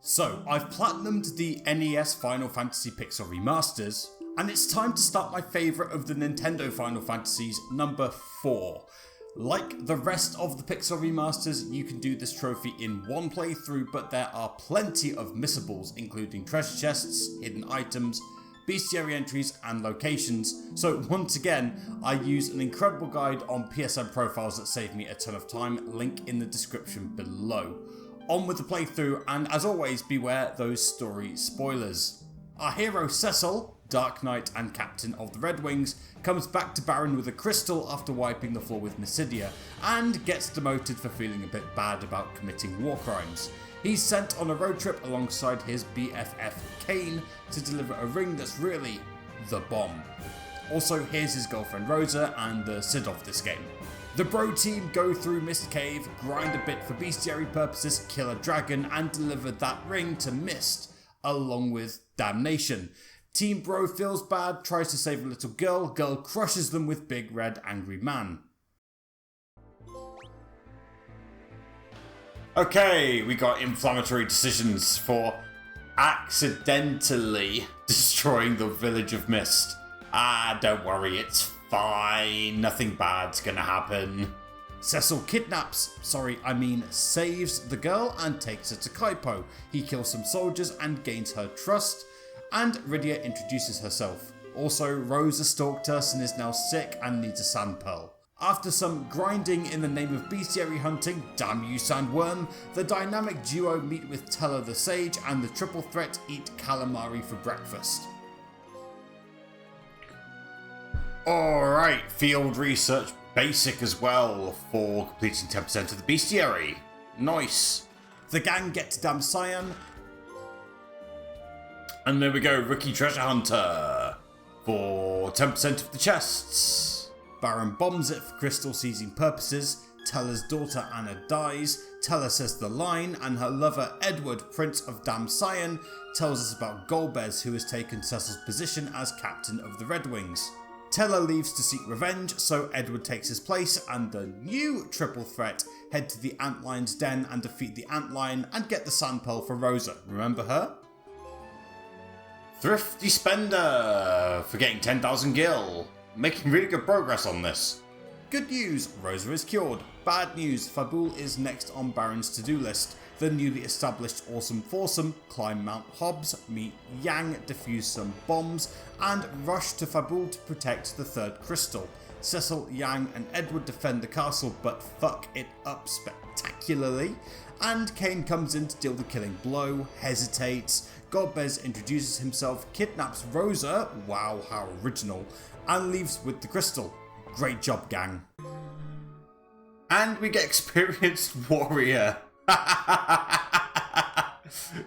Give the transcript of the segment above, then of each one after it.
So, I've platinumed the NES Final Fantasy Pixel Remasters, and it's time to start my favourite of the Nintendo Final Fantasies, number 4. Like the rest of the Pixel Remasters, you can do this trophy in one playthrough, but there are plenty of missables, including treasure chests, hidden items, bestiary entries, and locations. So once again, I use an incredible guide on PSN profiles that saved me a ton of time, link in the description below. On with the playthrough, and as always, beware those story spoilers. Our hero Cecil, Dark Knight and Captain of the Red Wings, comes back to Baron with a crystal after wiping the floor with Mysidia, and gets demoted for feeling a bit bad about committing war crimes. He's sent on a road trip alongside his BFF Kane to deliver a ring that's really the bomb. Also, here's his girlfriend Rosa and the Sid of this game. The bro team go through Mist Cave, grind a bit for bestiary purposes, kill a dragon, and deliver that ring to Mist, along with Damnation. Team Bro feels bad, tries to save a little girl, girl crushes them with Big Red Angry Man. Okay, we got inflammatory decisions for accidentally destroying the village of Mist. Don't worry, it's fine, nothing bad's gonna happen. Cecil saves the girl and takes her to Kaipo. He kills some soldiers and gains her trust, and Rydia introduces herself. Also, Rosa stalked us and is now sick and needs a sand pearl. After some grinding in the name of bestiary hunting, damn you sandworm, the dynamic duo meet with Teller the Sage, and the triple threat eat calamari for breakfast. Alright, field research basic as well for completing 10% of the bestiary. Nice. The gang get to Damsayan. And there we go, rookie treasure hunter for 10% of the chests. Baron bombs it for crystal seizing purposes. Teller's daughter Anna dies. Teller says the line, and her lover Edward, Prince of Damsayan, tells us about Golbez, who has taken Cecil's position as captain of the Red Wings. Teller leaves to seek revenge, so Edward takes his place, and the new triple threat head to the Antlion's den and defeat the Antlion and get the sand pearl for Rosa. Remember her? Thrifty Spender for getting 10,000 gil. Making really good progress on this. Good news, Rosa is cured. Bad news, Fabul is next on Baron's to-do list. The newly established Awesome Foursome climb Mount Hobbs, meet Yang, defuse some bombs, and rush to Fabul to protect the third crystal. Cecil, Yang, and Edward defend the castle, but fuck it up spectacularly, and Kane comes in to deal the killing blow, hesitates, Golbez introduces himself, kidnaps Rosa, wow how original, and leaves with the crystal. Great job, gang. And we get experienced warrior.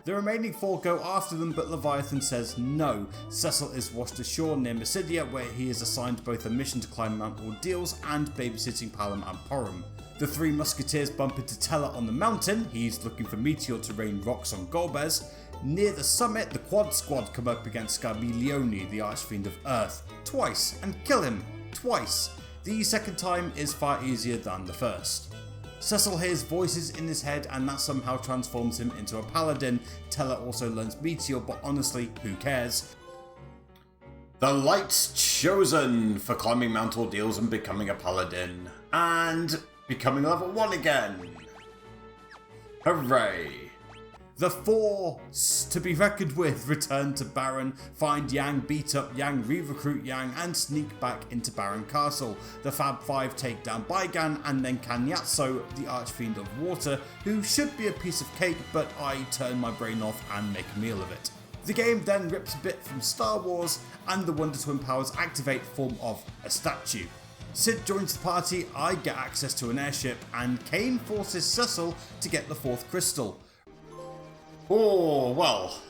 The remaining 4 go after them, but Leviathan says no. Cecil is washed ashore near Mysidia, where he is assigned both a mission to climb Mount Ordeals and babysitting Palom and Porum. The 3 musketeers bump into Teller on the mountain. He's looking for Meteor to rain rocks on Golbez. Near the summit, the Quad Squad come up against Scarmiglione, the Archfiend of Earth, twice, and kill him twice. The second time is far easier than the first. Cecil hears voices in his head, and that somehow transforms him into a Paladin. Teller also learns Meteor, but honestly, who cares? The Light's chosen for climbing Mount Ordeals and becoming a Paladin. And becoming level 1 again. Hooray! The Force to be reckoned with return to Baron, find Yang, beat up Yang, re-recruit Yang, and sneak back into Baron Castle. The Fab Five take down Baigan and then Kanyatso, the Archfiend of Water, who should be a piece of cake, but I turn my brain off and make a meal of it. The game then rips a bit from Star Wars, and the Wonder Twin powers activate form of a statue. Sid joins the party, I get access to an airship, and Kane forces Cecil to get the 4th crystal. Oh, well,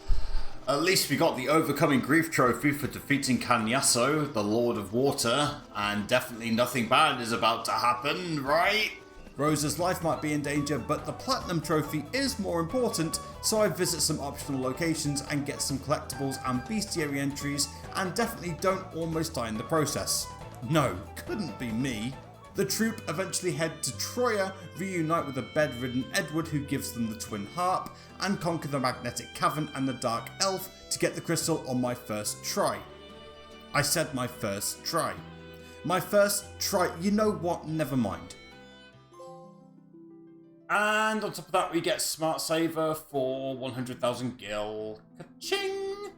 at least we got the Overcoming Grief trophy for defeating Kanyaso, the Lord of Water, and definitely nothing bad is about to happen, right? Rosa's life might be in danger, but the Platinum trophy is more important, so I visit some optional locations and get some collectibles and bestiary entries, and definitely don't almost die in the process. No, couldn't be me. The troupe eventually head to Troya, reunite with a bedridden Edward who gives them the twin harp, and conquer the magnetic cavern and the dark elf to get the crystal on my first try. I said my first try. My first try, you know what, never mind. And on top of that we get Smart Saver for 100,000 gil. Ka-ching!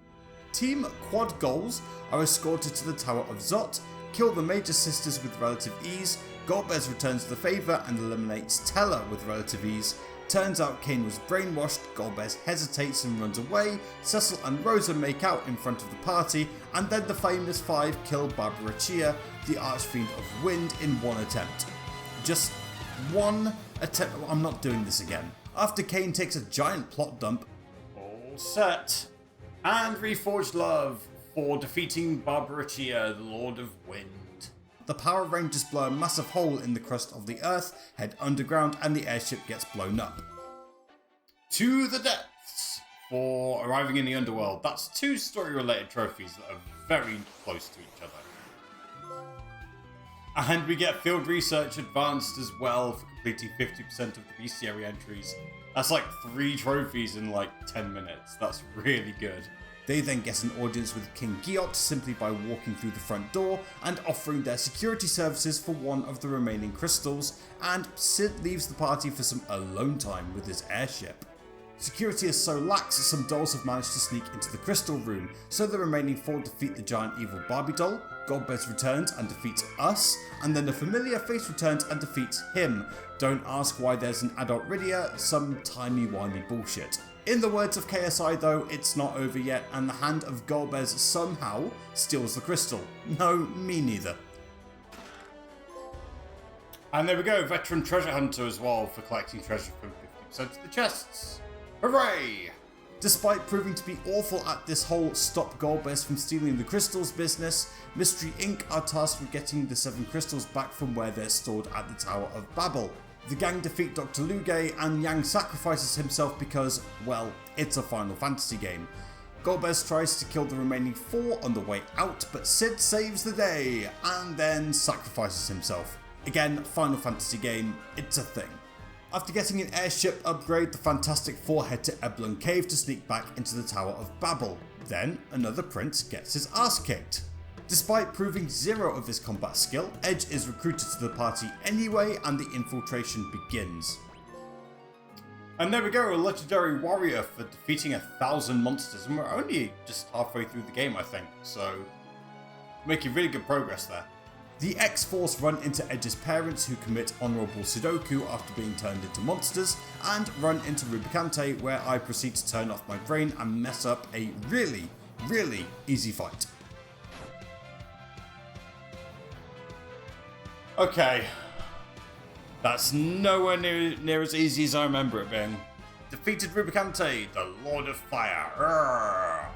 Team Quad Goals are escorted to the Tower of Zot, kill the Major Sisters with relative ease, Golbez returns the favour and eliminates Teller with relative ease. Turns out Kane was brainwashed, Golbez hesitates and runs away, Cecil and Rosa make out in front of the party, and then the famous five kill Barbarachia, the Archfiend of Wind, in one attempt. Just one attempt. I'm not doing this again. After Kane takes a giant plot dump, all set, and reforged love for defeating Barbarachia, the Lord of Wind. The Power Rangers blow a massive hole in the crust of the Earth, head underground, and the airship gets blown up. To the depths for arriving in the underworld. That's two story-related trophies that are very close to each other. And we get Field Research Advanced as well for completing 50% of the bestiary entries. That's like 3 trophies in like 10 minutes. That's really good. They then get an audience with King Giot simply by walking through the front door and offering their security services for one of the remaining crystals, and Sid leaves the party for some alone time with his airship. Security is so lax that some dolls have managed to sneak into the crystal room, so the remaining 4 defeat the giant evil Barbie doll, Golbez returns and defeats us, and then a familiar face returns and defeats him. Don't ask why there's an adult Rydia, some timey-wimey bullshit. In the words of KSI though, it's not over yet, and the hand of Golbez somehow steals the crystal. No, me neither. And there we go, Veteran Treasure Hunter as well for collecting treasure from 50% of the chests. Hooray! Despite proving to be awful at this whole stop Golbez from stealing the crystals business, Mystery Inc. are tasked with getting the 7 crystals back from where they're stored at the Tower of Babel. The gang defeat Dr. Luge, and Yang sacrifices himself because, well, it's a Final Fantasy game. Golbez tries to kill the remaining 4 on the way out, but Sid saves the day, and then sacrifices himself. Again, Final Fantasy game, it's a thing. After getting an airship upgrade, the Fantastic Four head to Eblon Cave to sneak back into the Tower of Babel. Then, another prince gets his ass kicked. Despite proving 0 of his combat skill, Edge is recruited to the party anyway, and the infiltration begins. And there we go, a legendary warrior for defeating 1,000 monsters, and we're only just halfway through the game, I think, so making really good progress there. The X-Force run into Edge's parents, who commit honourable Sudoku after being turned into monsters, and run into Rubicante, where I proceed to turn off my brain and mess up a really, really easy fight. Okay, that's nowhere near as easy as I remember it being. Defeated Rubicante, the Lord of Fire. Urgh.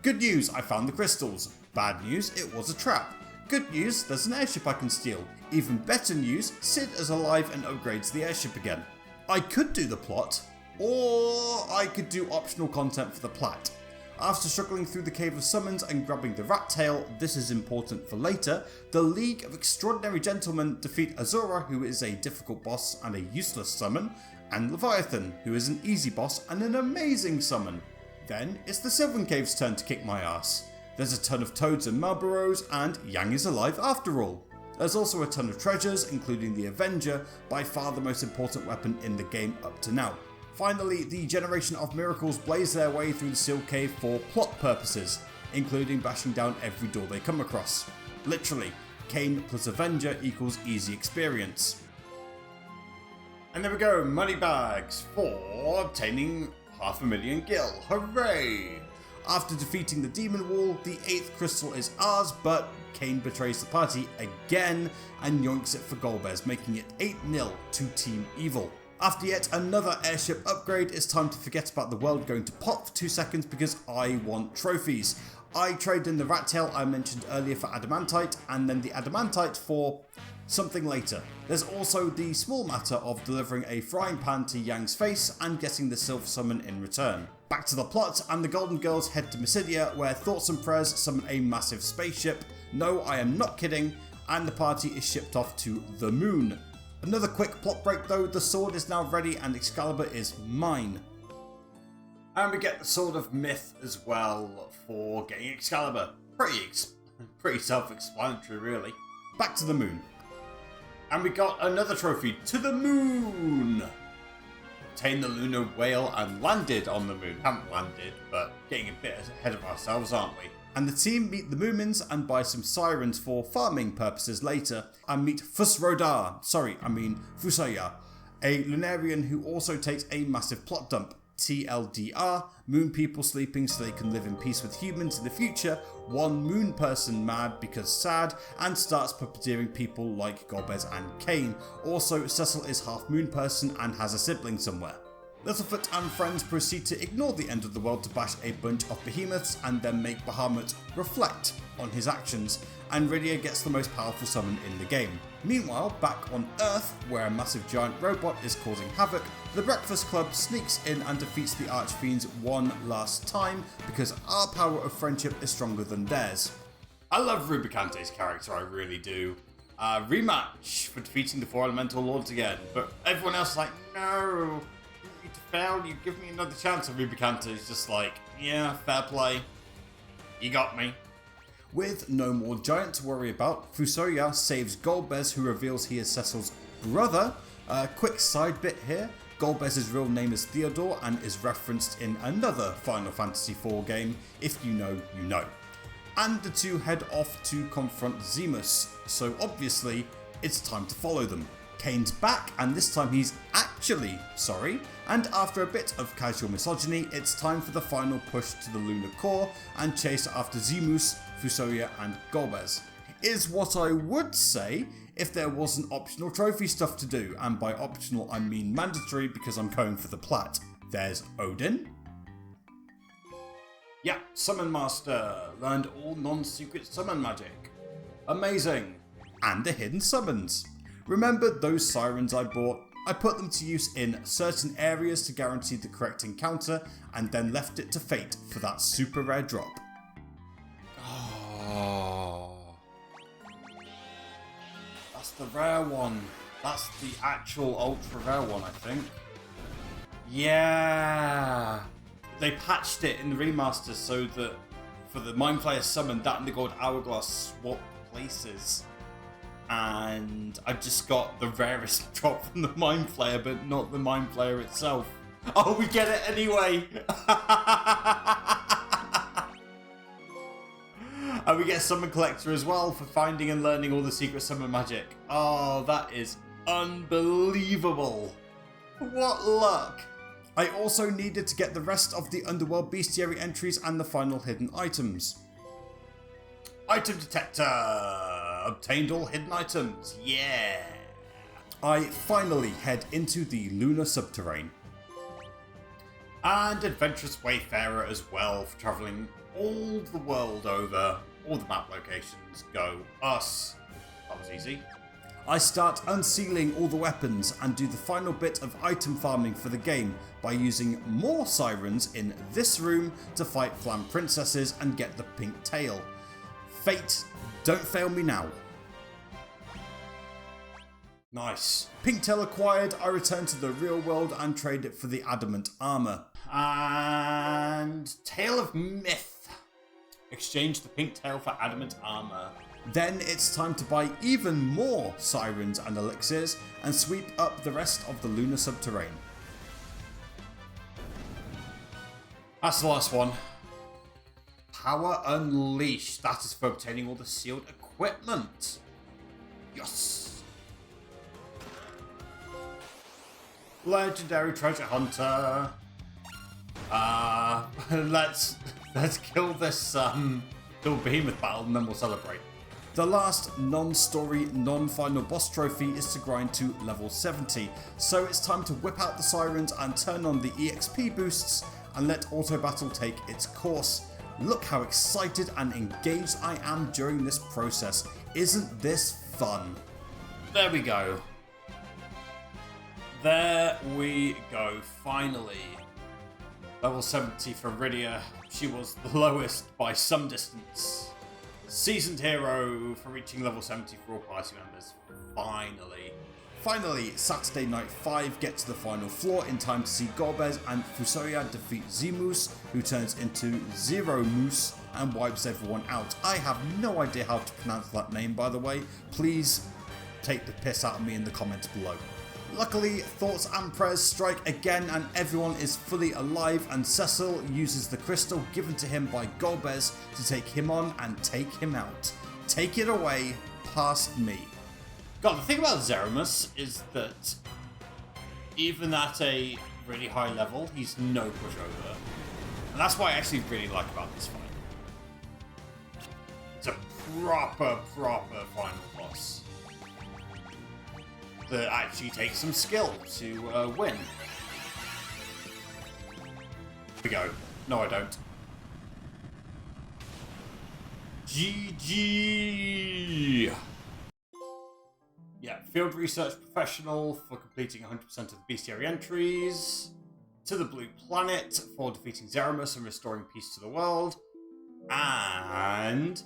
Good news, I found the crystals. Bad news, it was a trap. Good news, there's an airship I can steal. Even better news, Sid is alive and upgrades the airship again. I could do the plot, or I could do optional content for the plat. After struggling through the Cave of Summons and grabbing the rat tail, this is important for later, the League of Extraordinary Gentlemen defeat Azura, who is a difficult boss and a useless summon, and Leviathan, who is an easy boss and an amazing summon. Then it's the Sylvan Cave's turn to kick my ass. There's a ton of toads and Marlboros, and Yang is alive after all. There's also a ton of treasures, including the Avenger, by far the most important weapon in the game up to now. Finally, the Generation of Miracles blaze their way through the Seal Cave for plot purposes, including bashing down every door they come across. Literally, Kane plus Avenger equals easy experience. And there we go, money bags for obtaining 500,000 gil, hooray! After defeating the Demon Wall, the 8th crystal is ours, but Kane betrays the party again and yoinks it for Golbez, making it 8-0 to Team Evil. After yet another airship upgrade, it's time to forget about the world going to pot for 2 seconds because I want trophies. I trade in the rat tail I mentioned earlier for adamantite, and then the adamantite for something later. There's also the small matter of delivering a frying pan to Yang's face and getting the Sylph summon in return. Back to the plot, and the Golden Girls head to Mysidia, where Thoughts and Prayers summon a massive spaceship. No, I am not kidding. and the party is shipped off to the moon. Another quick plot break though, the sword is now ready and Excalibur is mine. And we get the Sword of Myth as well for getting Excalibur. Pretty self-explanatory really. Back to the moon. And we got another trophy, to the moon! Obtained the lunar whale and landed on the moon. Haven't landed, but getting a bit ahead of ourselves, aren't we? And the team meet the Moomins and buy some sirens for farming purposes later, and meet Fusaya, a Lunarian who also takes a massive plot dump. TLDR, moon people sleeping so they can live in peace with humans in the future, one moon person mad because sad, and starts puppeteering people like Golbez and Kane. Also, Cecil is half moon person and has a sibling somewhere. Littlefoot and friends proceed to ignore the end of the world to bash a bunch of behemoths and then make Bahamut reflect on his actions, and Rydia gets the most powerful summon in the game. Meanwhile, back on Earth, where a massive giant robot is causing havoc, the Breakfast Club sneaks in and defeats the Archfiends one last time because our power of friendship is stronger than theirs. I love Rubicante's character, I really do. Rematch for defeating the 4 Elemental Lords again, but everyone else is like, no, you failed, you give me another chance, and Rubicante is just like, yeah, fair play, you got me. With no more giant to worry about, Fusaya saves Golbez, who reveals he is Cecil's brother. Quick side bit here, Golbez's real name is Theodore and is referenced in another Final Fantasy IV game. If you know, you know. And the two head off to confront Zemus, so obviously it's time to follow them. Kane's back, and this time he's actually sorry, and after a bit of casual misogyny, it's time for the final push to the lunar core and chase after Zemus, Fusaya and Golbez. Is what I would say if there wasn't optional trophy stuff to do, and by optional I mean mandatory because I'm going for the plat. There's Odin. Yeah, Summon Master. Learned all non-secret summon magic. Amazing. And the hidden summons. Remember those sirens I bought? I put them to use in certain areas to guarantee the correct encounter, and then left it to fate for that super rare drop. Oh, that's the rare one. That's the actual ultra rare one, I think. Yeah, they patched it in the remasters so that for the Mind Flayer summon, that and the gold hourglass swap places. And I just got the rarest drop from the Mind Flayer, but not the Mind Flayer itself. Oh, we get it anyway! And we get Summon Collector as well for finding and learning all the secret summon magic. Oh, that is unbelievable. What luck. I also needed to get the rest of the Underworld Bestiary entries and the final hidden items. Item Detector! Obtained all hidden items, yeah! I finally head into the lunar subterrane. And Adventurous Wayfarer as well for travelling all the world over. All the map locations go us. That was easy. I start unsealing all the weapons and do the final bit of item farming for the game by using more sirens in this room to fight Flam Princesses and get the pink tail. Fate, don't fail me now. Nice. Pink tail acquired, I return to the real world and trade it for the adamant armour. And Tale of Myth. Exchange the pink tail for adamant armour. Then it's time to buy even more sirens and elixirs and sweep up the rest of the lunar subterrane. That's the last one. Power Unleashed. That is for obtaining all the sealed equipment. Yes. Legendary Treasure Hunter. Let's kill this little behemoth battle and then we'll celebrate. The last non-story, non-final boss trophy is to grind to level 70, so it's time to whip out the sirens and turn on the EXP boosts and let auto battle take its course. Look how excited and engaged I am during this process. Isn't this fun? There we go. There we go, finally. Level 70 for Rydia. She was the lowest by some distance. Seasoned hero for reaching level 70 for all party members. Finally. Finally, Saturday Night 5 gets to the final floor in time to see Golbez and Fusoya defeat Zemus, who turns into Zero Moose and wipes everyone out. I have no idea how to pronounce that name, by the way. Please take the piss out of me in the comments below. Luckily, thoughts and prayers strike again and everyone is fully alive, and Cecil uses the crystal given to him by Golbez to take him on and take him out. Take it away, past me. God, the thing about Zeramus is that even at a really high level, he's no pushover. And that's what I actually really like about this fight. It's a proper final boss that actually takes some skill to win. Here we go. No, I don't. GG! Yeah, field research professional for completing 100% of the bestiary entries. To the blue planet for defeating Zeramus and restoring peace to the world. And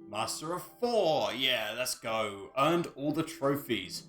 Master of 4. Yeah, let's go. Earned all the trophies.